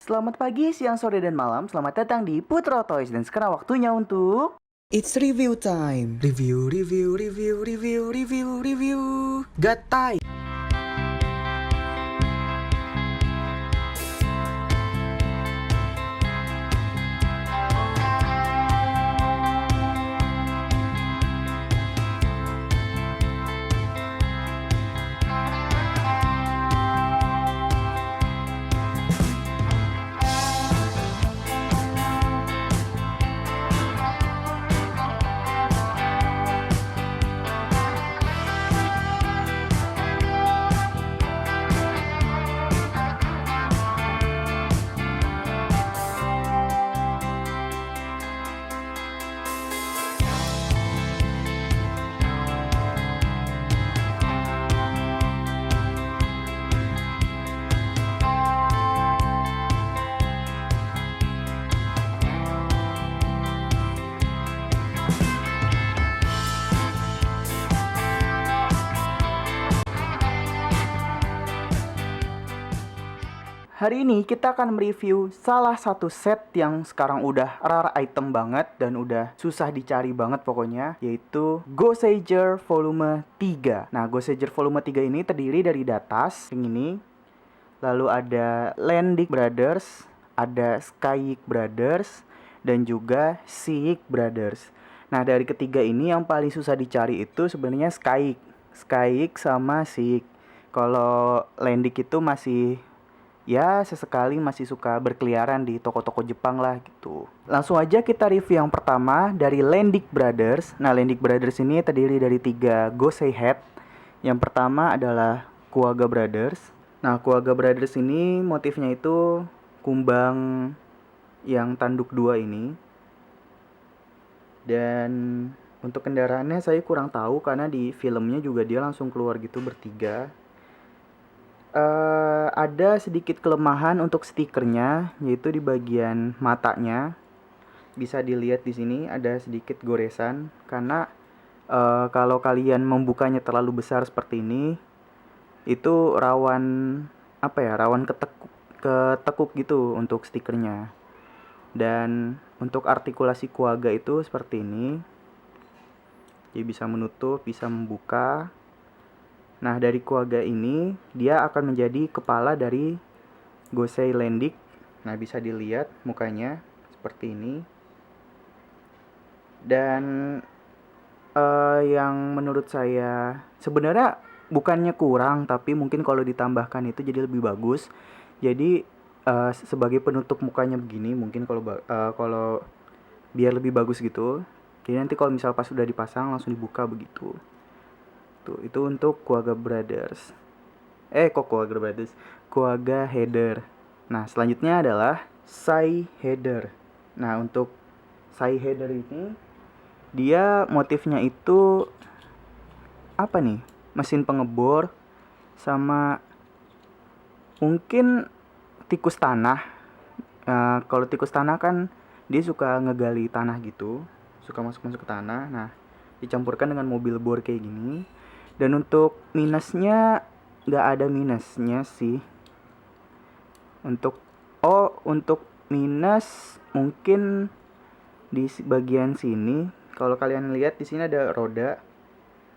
Selamat pagi, siang, sore, dan malam. Selamat datang di Putro Toys. Dan sekarang waktunya untuk... It's review time. Review. Got time. Hari ini kita akan mereview salah satu set yang sekarang udah rare item banget dan udah susah dicari banget pokoknya, yaitu Goseiger Volume 3. Nah, Goseiger Volume 3 ini terdiri dari Datas yang ini, lalu ada Lendic Brothers, ada Skyik Brothers, dan juga Seik Brothers. Nah, dari ketiga ini yang paling susah dicari itu sebenarnya Skyik sama Seik. Kalau Lendic itu masih ya sesekali masih suka berkeliaran di toko-toko Jepang lah gitu. Langsung aja kita review yang pertama dari Lendic Brothers. Nah, Lendic Brothers ini terdiri dari 3 Gosei head. Yang pertama adalah Kuwaga Brothers. Nah, Kuwaga Brothers ini motifnya itu kumbang yang tanduk 2 ini. Dan untuk kendaraannya saya kurang tahu karena di filmnya juga dia langsung keluar gitu bertiga. Ada sedikit kelemahan untuk stikernya, yaitu di bagian matanya. Bisa dilihat di sini ada sedikit goresan karena kalau kalian membukanya terlalu besar seperti ini, itu rawan rawan ketekuk gitu untuk stikernya. Dan untuk artikulasi kuaga itu seperti ini. Dia bisa menutup, bisa membuka. Nah, dari Kuwaga ini, dia akan menjadi kepala dari Gosei Lendic. Nah, bisa dilihat mukanya seperti ini. Dan yang menurut saya sebenarnya bukannya kurang, tapi mungkin kalau ditambahkan itu jadi lebih bagus. Jadi sebagai penutup mukanya begini, mungkin kalau biar lebih bagus gitu. Jadi nanti kalau misal pas sudah dipasang langsung dibuka begitu. Tuh, itu untuk Kuwaga Brothers. Kuwaga Header. Nah, selanjutnya adalah Sai Header. Nah, untuk Sai Header ini dia motifnya itu apa nih? Mesin pengebor sama mungkin tikus tanah. Kalau tikus tanah kan dia suka ngegali tanah gitu, suka masuk ke tanah. Nah, dicampurkan dengan mobil bor kayak gini. Dan untuk minusnya nggak ada minusnya sih. Untuk minus mungkin di bagian sini. Kalau kalian lihat di sini ada roda.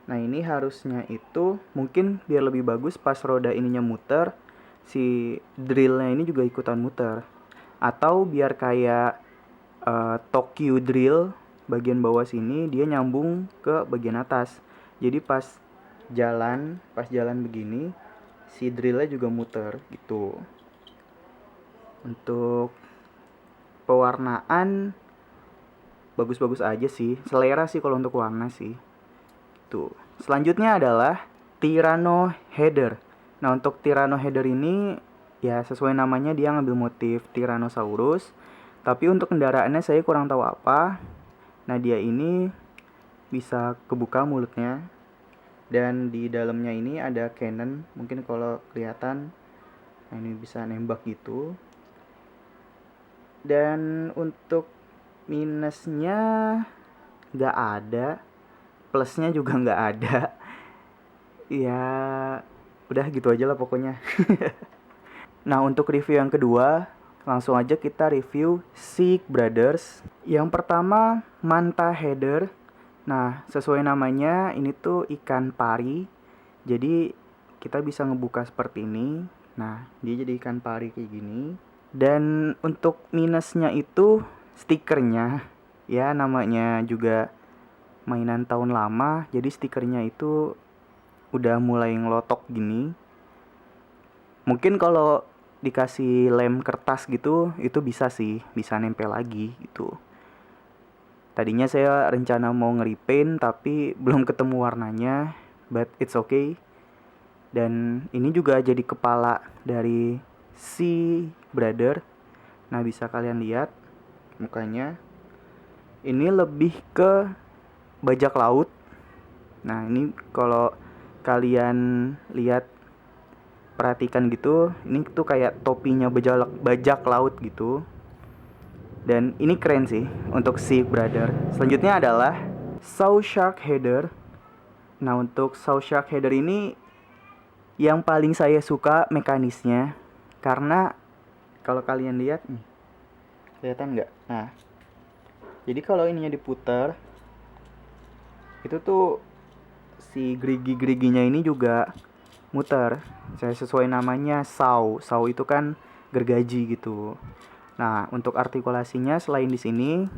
Nah, ini harusnya itu mungkin biar lebih bagus pas roda ininya muter, si drillnya ini juga ikutan muter. Atau biar kayak Tokyo drill bagian bawah sini dia nyambung ke bagian atas. Jadi pas jalan begini si drillnya juga muter gitu. Untuk pewarnaan bagus-bagus aja sih, selera sih kalau untuk warna sih. Tuh. Selanjutnya adalah Tyranno Header. Nah, untuk Tyranno Header ini ya sesuai namanya dia ngambil motif Tyrannosaurus. Tapi untuk kendaraannya saya kurang tahu apa. Nah, dia ini bisa kebuka mulutnya. Dan di dalamnya ini ada cannon, mungkin kalau kelihatan. Nah, ini bisa nembak gitu. Dan untuk minusnya nggak ada, plusnya juga nggak ada. Ya udah gitu aja lah pokoknya. Nah, untuk review yang kedua, Langsung aja kita review Seek Brothers. Yang pertama, manta header. Nah, sesuai namanya, ini tuh ikan pari. Jadi, kita bisa ngebuka seperti ini. Nah, dia jadi ikan pari kayak gini. Dan untuk minusnya itu stikernya. Ya, namanya juga mainan tahun lama. Jadi, stikernya itu udah mulai ngelotok gini. Mungkin kalau dikasih lem kertas gitu, itu bisa sih, bisa nempel lagi gitu. Tadinya saya rencana mau nge-repaint tapi belum ketemu warnanya, but it's okay. Dan ini juga jadi kepala dari si brother. Nah, bisa kalian lihat mukanya. Ini lebih ke bajak laut. Nah, ini kalau kalian lihat, perhatikan gitu, ini tuh kayak topinya bajak laut gitu. Dan ini keren sih untuk si brother. Selanjutnya adalah Saw Shark Header. Nah, untuk Saw Shark Header ini yang paling saya suka mekanisnya, karena kalau kalian lihat nih, kelihatan nggak? Nah, jadi kalau ininya diputar, itu tuh si gerigi-geriginya ini juga muter. Saya sesuai namanya saw. Saw itu kan gergaji gitu. Nah, untuk artikulasinya selain di sini,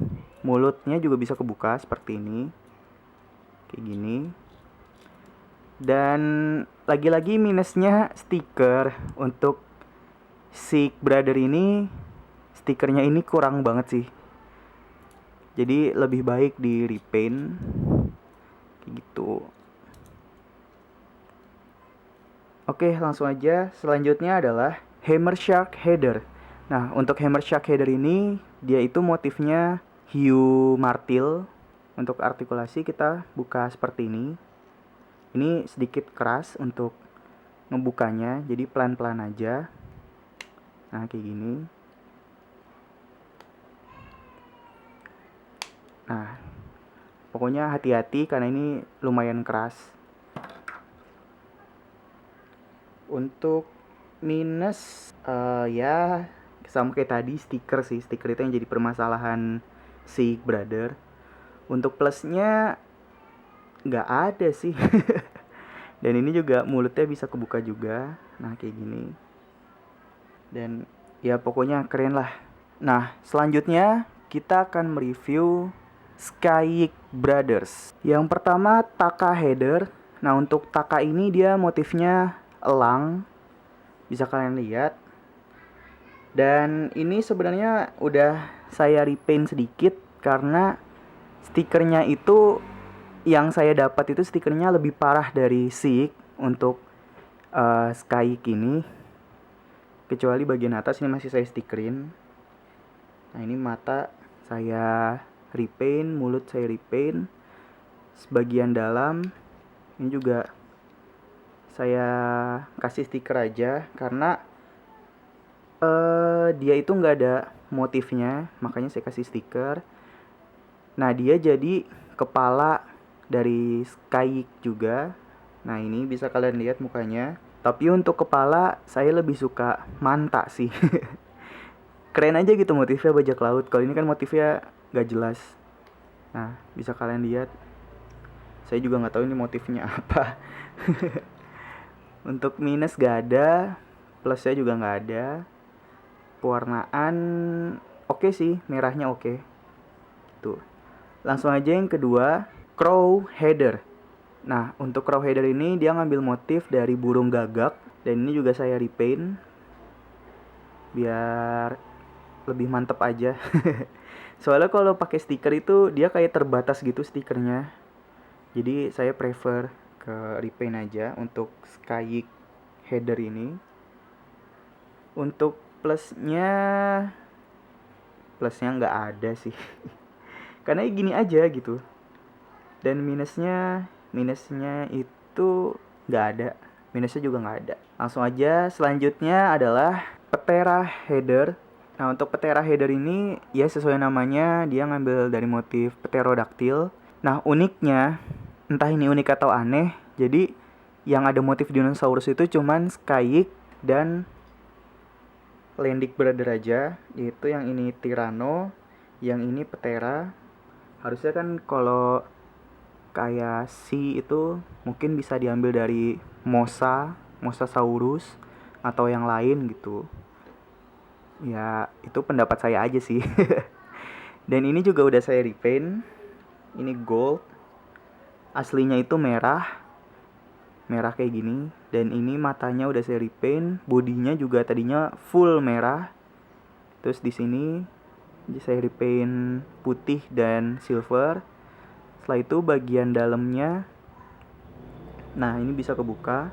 mulutnya juga bisa kebuka seperti ini. Kayak gini. Dan lagi-lagi minusnya stiker. Untuk Seek Brother ini, stikernya ini kurang banget sih. Jadi lebih baik di repaint kayak gitu. Oke, langsung aja. Selanjutnya adalah Hammer Shark Header. Nah, untuk Hammer Shark Header ini, dia itu motifnya hiu martil. Untuk artikulasi kita buka seperti ini. Ini sedikit keras untuk ngebukanya, jadi pelan-pelan aja. Nah, kayak gini. Nah, pokoknya hati-hati karena ini lumayan keras. Untuk minus ya sama kayak tadi, stiker sih. Stiker itu yang jadi permasalahan si brother. Untuk plusnya nggak ada sih. Dan ini juga mulutnya bisa kebuka juga. Nah, kayak gini. Dan ya pokoknya keren lah. Nah, selanjutnya kita akan mereview Skyik Brothers. Yang pertama, Taka Header. Nah, untuk Taka ini dia motifnya elang, bisa kalian lihat. Dan ini sebenarnya udah saya repaint sedikit karena stikernya itu, yang saya dapat itu stikernya lebih parah dari Seek untuk Skyik ini. Kecuali bagian atas ini masih saya stikerin. Nah, ini mata saya repaint, mulut saya repaint, sebagian dalam ini juga saya kasih stiker aja karena dia itu nggak ada motifnya, makanya saya kasih stiker. Nah, dia jadi kepala dari Skyik juga. Nah, ini bisa kalian lihat mukanya. Tapi untuk kepala saya lebih suka manta sih. Keren aja gitu motifnya bajak laut. Kalau ini kan motifnya nggak jelas. Nah, bisa kalian lihat. Saya juga nggak tahu ini motifnya apa. Untuk minus gak ada, plusnya juga nggak ada. Pewarnaan oke sih, merahnya oke. Tuh. Langsung aja yang kedua, Crow Header. Nah, untuk Crow Header ini dia ngambil motif dari burung gagak, dan ini juga saya repaint biar lebih mantep aja. Soalnya kalau pakai stiker itu dia kayak terbatas gitu stikernya. Jadi saya prefer ke repaint aja untuk Skyik Header ini. Untuk plusnya nggak ada sih. Karena gini aja gitu. Dan minusnya itu nggak ada. Minusnya juga nggak ada. Langsung aja, selanjutnya adalah Ptera Header. Nah, untuk Ptera Header ini ya sesuai namanya, dia ngambil dari motif pterodaktil. Nah, uniknya, entah ini unik atau aneh, jadi yang ada motif dinosaurus itu cuman Skyik dan Landic Brother aja, yaitu yang ini Tyranno, yang ini Ptera. Harusnya kan kalau kayak C itu mungkin bisa diambil dari Mosasaurus atau yang lain gitu. Ya, itu pendapat saya aja sih. Dan ini juga udah saya repaint. Ini gold. Aslinya itu merah kayak gini. Dan ini matanya udah saya repaint, bodinya juga tadinya full merah. Terus di sini saya repaint putih dan silver. Setelah itu bagian dalamnya, nah ini bisa kebuka.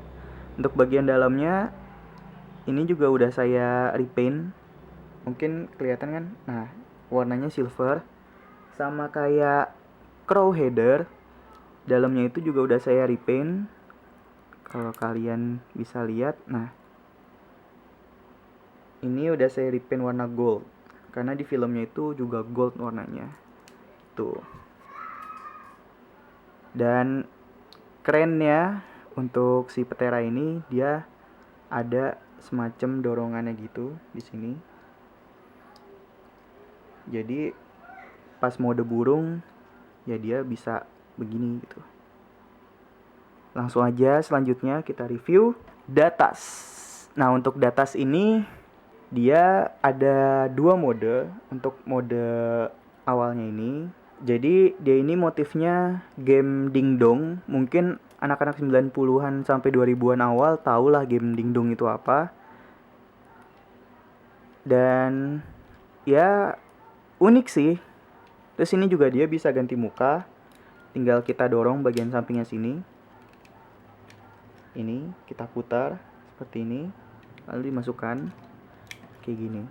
Untuk bagian dalamnya ini juga udah saya repaint. Mungkin kelihatan kan? Nah, warnanya silver sama kayak crow header. Dalamnya itu juga udah saya repaint. Kalau kalian bisa lihat, nah ini udah saya repaint warna gold karena di filmnya itu juga gold warnanya tuh. Dan kerennya untuk si Ptera ini, dia ada semacam dorongannya gitu di sini. Jadi pas mode burung ya dia bisa begini gitu. Langsung aja selanjutnya kita review Datas. Nah, untuk Datas ini dia ada 2 mode. Untuk mode awalnya ini, jadi dia ini motifnya game dingdong. Mungkin anak-anak 90-an sampai 2000-an awal tahulah game dingdong itu apa. Dan ya unik sih. Terus ini juga dia bisa ganti muka. Tinggal kita dorong bagian sampingnya sini. Ini kita putar seperti ini, lalu dimasukkan kayak gini.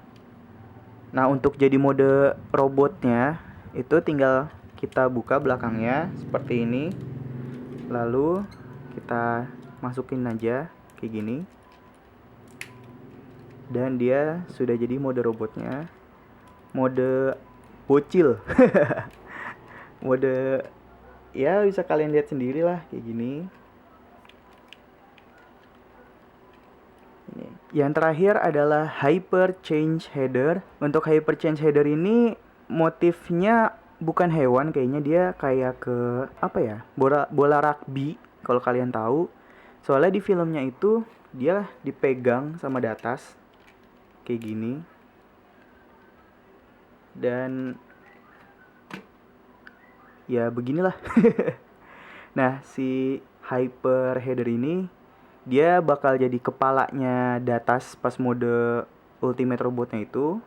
Nah, untuk jadi mode robotnya itu tinggal kita buka belakangnya seperti ini, lalu kita masukin aja kayak gini, dan dia sudah jadi mode robotnya. Mode bocil. Mode ya bisa kalian lihat sendiri lah kayak gini. Yang terakhir adalah Hyper Change Header. Untuk Hyper Change Header ini motifnya bukan hewan, kayaknya dia kayak ke apa ya, bola rugby kalau kalian tahu. Soalnya di filmnya itu dia dipegang sama Datas kayak gini. Dan ya beginilah. Nah, si Hyper Header ini dia bakal jadi kepalanya Datas pas mode Ultimate Robotnya itu.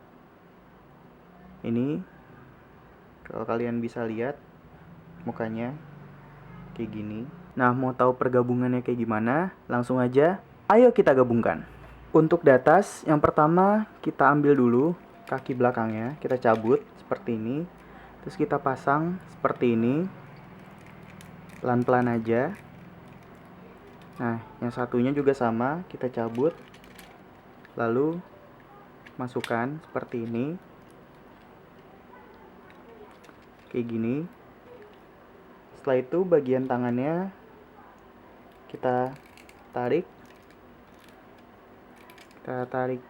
Ini kalau kalian bisa lihat mukanya kayak gini. Nah, mau tahu pergabungannya kayak gimana? Langsung aja, ayo kita gabungkan. Untuk Datas, yang pertama kita ambil dulu kaki belakangnya, kita cabut seperti ini. Terus kita pasang seperti ini. Pelan-pelan aja. Nah, yang satunya juga sama, kita cabut. Lalu masukkan seperti ini. Kayak gini. Setelah itu bagian tangannya kita tarik. Kita tarik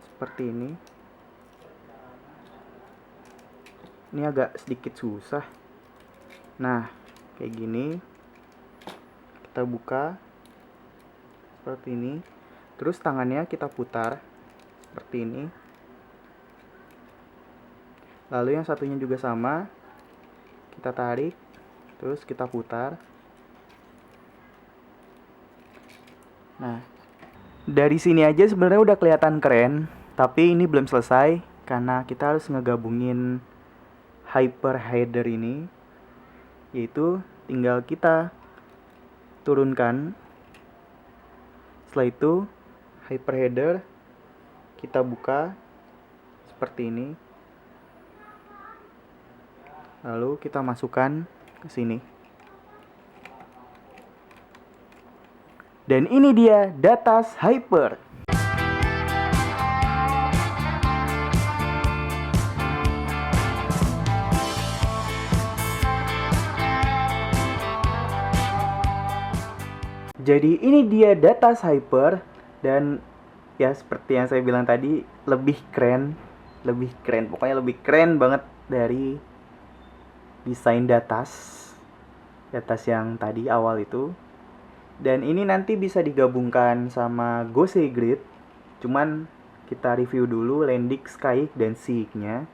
seperti ini. Ini agak sedikit susah. Nah, kayak gini. Kita buka seperti ini. Terus tangannya kita putar seperti ini. Lalu yang satunya juga sama. Kita tarik, terus kita putar. Nah, dari sini aja sebenarnya udah kelihatan keren, tapi ini belum selesai karena kita harus ngegabungin Hyper Header ini, yaitu tinggal kita turunkan. Setelah itu Hyper Header kita buka seperti ini. Lalu kita masukkan ke sini. Dan ini dia Datas Hyper. Jadi ini dia Datas Hyper, dan Ya seperti yang saya bilang tadi, lebih keren, pokoknya lebih keren banget dari desain datas yang tadi awal itu. Dan ini nanti bisa digabungkan sama Gosei Grid. Cuman kita review dulu Landing, Skyik, dan Seek-nya.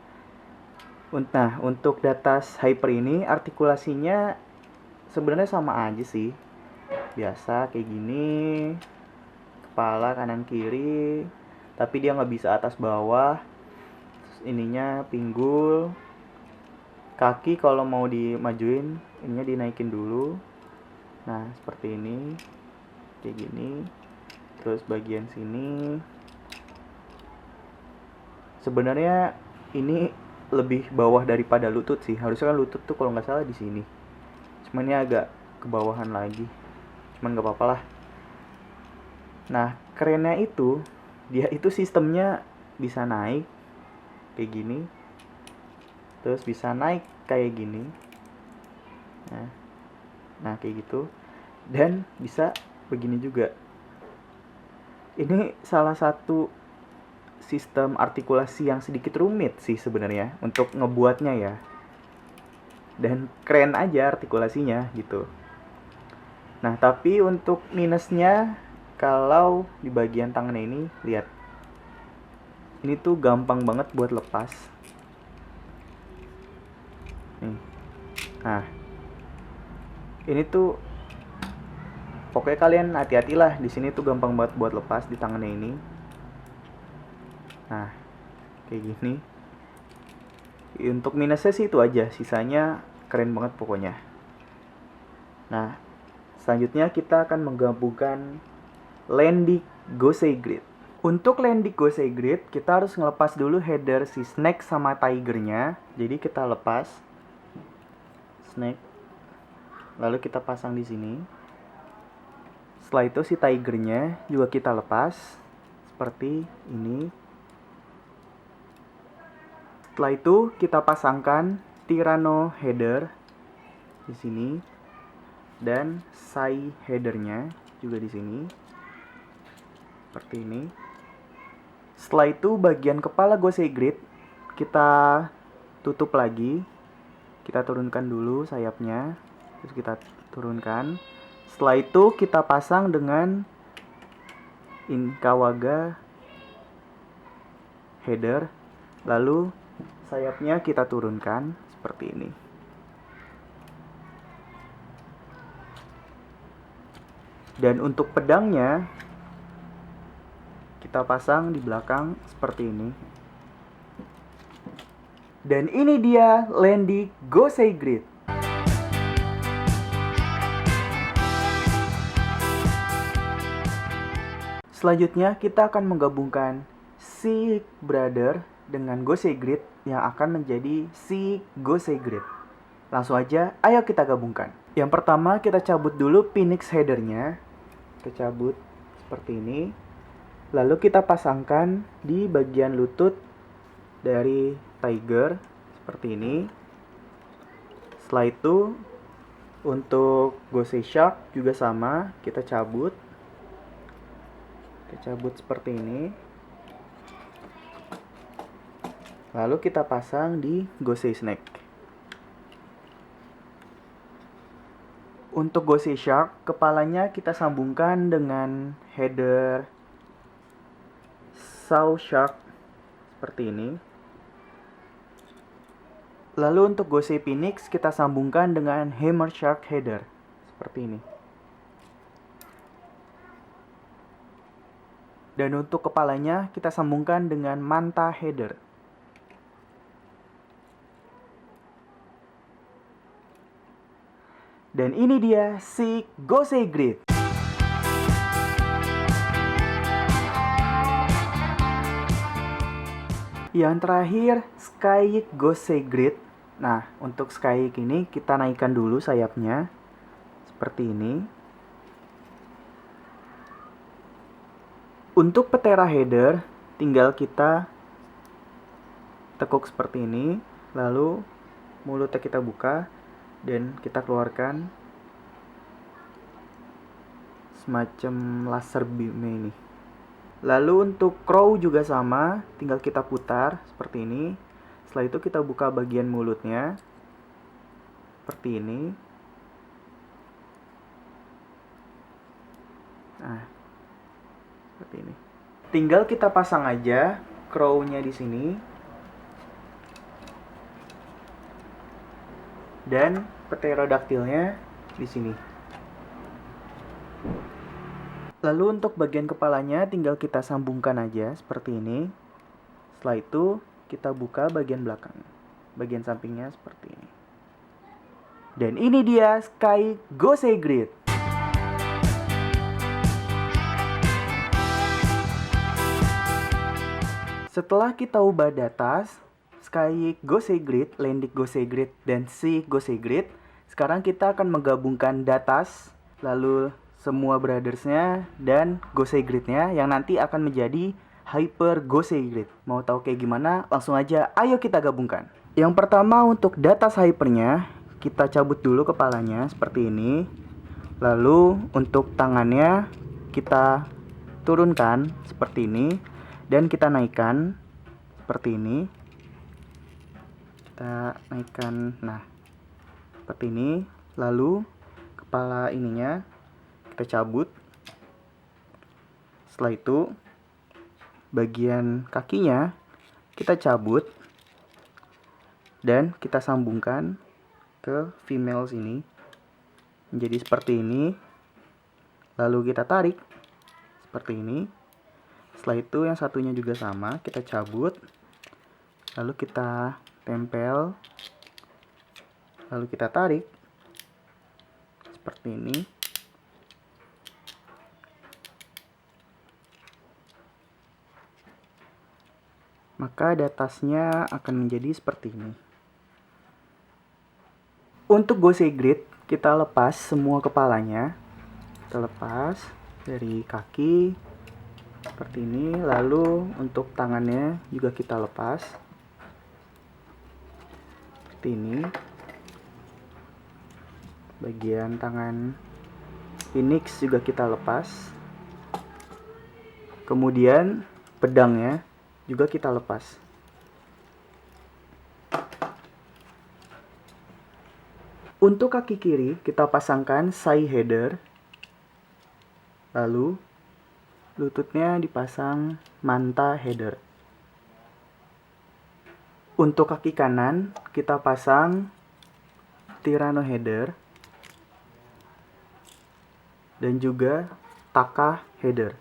Nah, untuk datas Hyper ini artikulasinya sebenarnya sama aja sih. Biasa kayak gini, kepala kanan kiri, tapi dia nggak bisa atas bawah. Terus ininya pinggul, kaki kalau mau dimajuin ininya dinaikin dulu. Nah seperti ini, kayak gini. Terus bagian sini sebenarnya ini lebih bawah daripada lutut sih. Harusnya kan lutut tuh kalau nggak salah di sini, cuman ini agak kebawahan lagi, cuman nggak apa-apa lah. Nah kerennya itu dia itu sistemnya bisa naik kayak gini, terus bisa naik kayak gini. Nah kayak gitu, dan bisa begini juga. Ini salah satu sistem artikulasi yang sedikit rumit sih sebenarnya untuk ngebuatnya ya, dan keren aja artikulasinya gitu. Nah tapi untuk minusnya, kalau di bagian tangannya ini, lihat, ini tuh gampang banget buat lepas nih. Nah ini tuh pokoknya kalian hati-hatilah, di sini tuh gampang banget buat lepas di tangannya ini. Nah kayak gini. Untuk minusnya sih itu aja, sisanya keren banget pokoknya. Nah selanjutnya kita akan menggabungkan Landing Gosei Grid. Untuk Landing Gosei Grid kita harus ngelepas dulu header si Snake sama Tigernya. Jadi kita lepas Snake, lalu kita pasang di sini. Setelah itu si Tigernya juga kita lepas seperti ini. Setelah itu kita pasangkan Tyranno header di sini dan Sai headernya juga di sini seperti ini. Setelah itu bagian kepala Gosei Grid kita tutup lagi. Kita turunkan dulu sayapnya, terus kita turunkan. Setelah itu kita pasang dengan Inkawaga header, lalu sayapnya kita turunkan seperti ini. Dan untuk pedangnya kita pasang di belakang seperti ini. Dan ini dia Landing Gosei Grid. Selanjutnya kita akan menggabungkan Seek Brother dengan Gosei Grid yang akan menjadi Seek Gosei Grid. Langsung aja, ayo kita gabungkan. Yang pertama kita cabut dulu Phoenix headernya. Kita cabut seperti ini. Lalu kita pasangkan di bagian lutut dari Tiger seperti ini. Setelah itu untuk Gosei Shark juga sama, kita cabut seperti ini. Lalu kita pasang di Gosei Snake. Untuk Gosei Shark, kepalanya kita sambungkan dengan header Saw Shark seperti ini. Lalu untuk Gosei Phoenix kita sambungkan dengan Hammer Shark header seperti ini. Dan untuk kepalanya kita sambungkan dengan Manta header. Dan ini dia Seek Gosei Grid. Yang terakhir Skyik Gosei Grid. Nah untuk Skyik ini kita naikkan dulu sayapnya seperti ini. Untuk Petera header tinggal kita tekuk seperti ini, lalu mulutnya kita buka dan kita keluarkan semacam laser beam ini. Lalu untuk crow juga sama, tinggal kita putar seperti ini. Setelah itu kita buka bagian mulutnya seperti ini. Nah, seperti ini. Tinggal kita pasang aja crow-nya di sini. Dan pterodactylnya di sini. Lalu untuk bagian kepalanya tinggal kita sambungkan aja seperti ini. Setelah itu kita buka bagian belakang. Bagian sampingnya seperti ini. Dan ini dia Sky Gosei Grid. Setelah kita ubah datas Sky Gosei Grid, Landic Gosei Grid, dan Sea Gosei Grid, sekarang kita akan menggabungkan datas, lalu semua brothersnya dan Gosei Gridnya yang nanti akan menjadi Hyper Gosei Grid. Mau tahu kayak gimana? Langsung aja, ayo kita gabungkan. Yang pertama untuk datas Hypernya, kita cabut dulu kepalanya seperti ini. Lalu untuk tangannya kita turunkan seperti ini dan kita naikkan seperti ini. Kita naikkan, nah seperti ini. Lalu kepala ininya kita cabut. Setelah itu bagian kakinya kita cabut dan kita sambungkan ke female sini menjadi seperti ini. Lalu kita tarik seperti ini. Setelah itu yang satunya juga sama, kita cabut, lalu kita tempel, lalu kita tarik seperti ini. Maka datasnya akan menjadi seperti ini. Untuk Gosei Grid, kita lepas semua kepalanya. Kita lepas dari kaki seperti ini. Lalu untuk tangannya juga kita lepas seperti ini. Bagian tangan Phoenix juga kita lepas. Kemudian pedangnya juga kita lepas. Untuk kaki kiri kita pasangkan side header. Lalu lututnya dipasang manta header. Untuk kaki kanan kita pasang Tyranno header dan juga Taka header.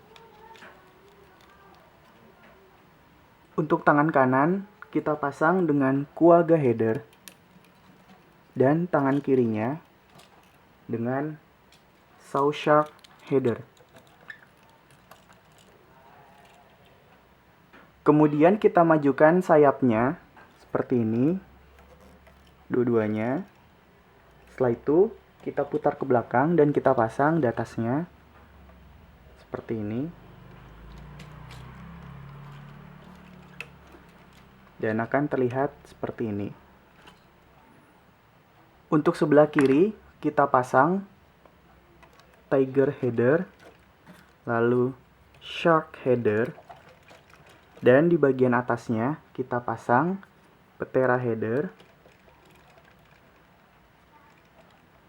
Untuk tangan kanan kita pasang dengan Kuwaga header dan tangan kirinya dengan Saw-Shark header. Kemudian kita majukan sayapnya seperti ini, dua-duanya. Setelah itu kita putar ke belakang dan kita pasang datasnya seperti ini. Dan akan terlihat seperti ini. Untuk sebelah kiri kita pasang Tiger header, lalu Shark header, dan di bagian atasnya kita pasang Ptera header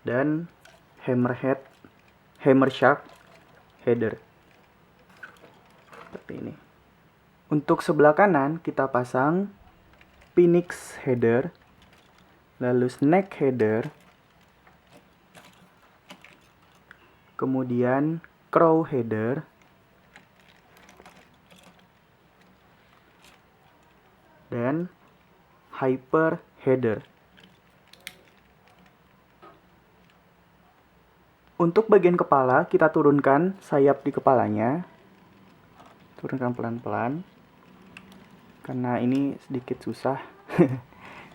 dan Hammer Shark header seperti ini. Untuk sebelah kanan kita pasang Phoenix header, lalu Snake header, kemudian Crow header, dan Hyper header. Untuk bagian kepala kita turunkan sayap di kepalanya, turunkan pelan-pelan karena ini sedikit susah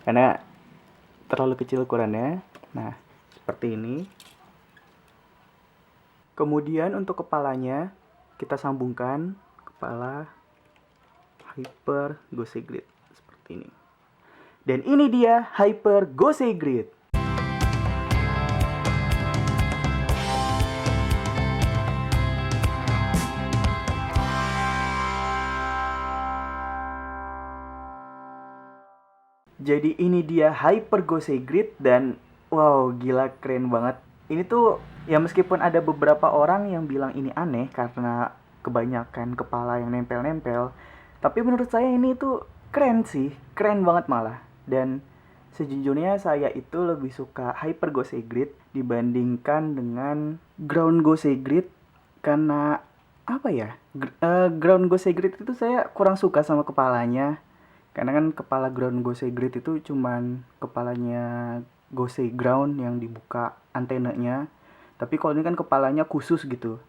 karena terlalu kecil ukurannya. Nah, seperti ini. Kemudian untuk kepalanya kita sambungkan kepala Hyper Gosei Grid seperti ini. Dan ini dia Hyper Gosei Grid. Jadi ini dia Hyper Gosei Grid dan wow, gila keren banget. Ini tuh ya meskipun ada beberapa orang yang bilang ini aneh karena kebanyakan kepala yang nempel-nempel, tapi menurut saya ini tuh keren sih, keren banget malah. Dan sejujurnya saya itu lebih suka Hyper Gosei Grid dibandingkan dengan Ground Gosei Grid karena apa ya? Ground Gosei Grid itu saya kurang suka sama kepalanya. Karena kan kepala Ground Gosei Grid itu cuman kepalanya Gosei Ground yang dibuka antenanya. Tapi kalau ini kan kepalanya khusus gitu.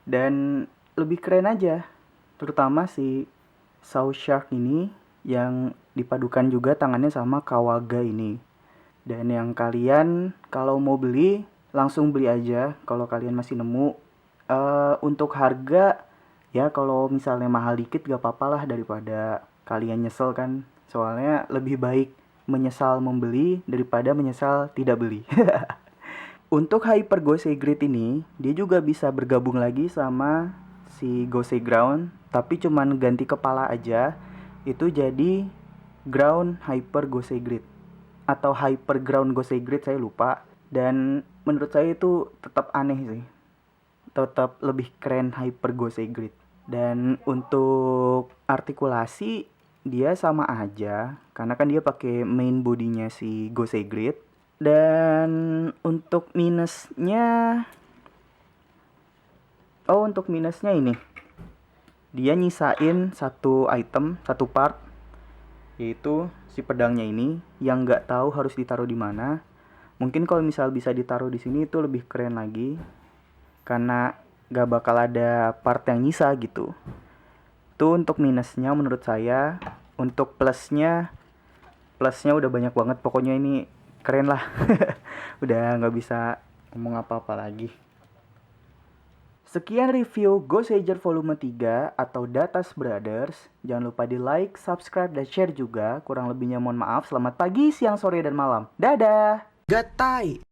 Dan lebih keren aja. Terutama si Saw Shark ini yang dipadukan juga tangannya sama Kawaga ini. Dan yang kalian kalau mau beli langsung beli aja kalau kalian masih nemu. Untuk harga ya kalau misalnya mahal dikit gak apa-apa lah daripada kalian nyesel kan. Soalnya lebih baik menyesal membeli daripada menyesal tidak beli. Untuk Hyper Gosei Grid ini, dia juga bisa bergabung lagi sama si Gosei Ground, tapi cuman ganti kepala aja. Itu jadi Ground Hyper Gosei Grid atau Hyper Ground Gosei Grid, saya lupa. Dan menurut saya itu tetap aneh sih. Tetap lebih keren Hyper Gosei Grid. Dan untuk artikulasi dia sama aja karena kan dia pakai main bodinya si Gosei Grid. Dan untuk minusnya ini. Dia nyisain satu item, satu part, yaitu si pedangnya ini yang nggak tahu harus ditaruh di mana. Mungkin kalau misal bisa ditaruh di sini itu lebih keren lagi. Karena gak bakal ada part yang nyisa gitu. Itu untuk minusnya menurut saya. Untuk plusnya udah banyak banget. Pokoknya ini keren lah. Udah gak bisa ngomong apa-apa lagi. Sekian review Goseiger Volume 3 atau Datas Brothers. Jangan lupa di like, subscribe, dan share juga. Kurang lebihnya mohon maaf. Selamat pagi, siang, sore, dan malam. Dadah! Gatai!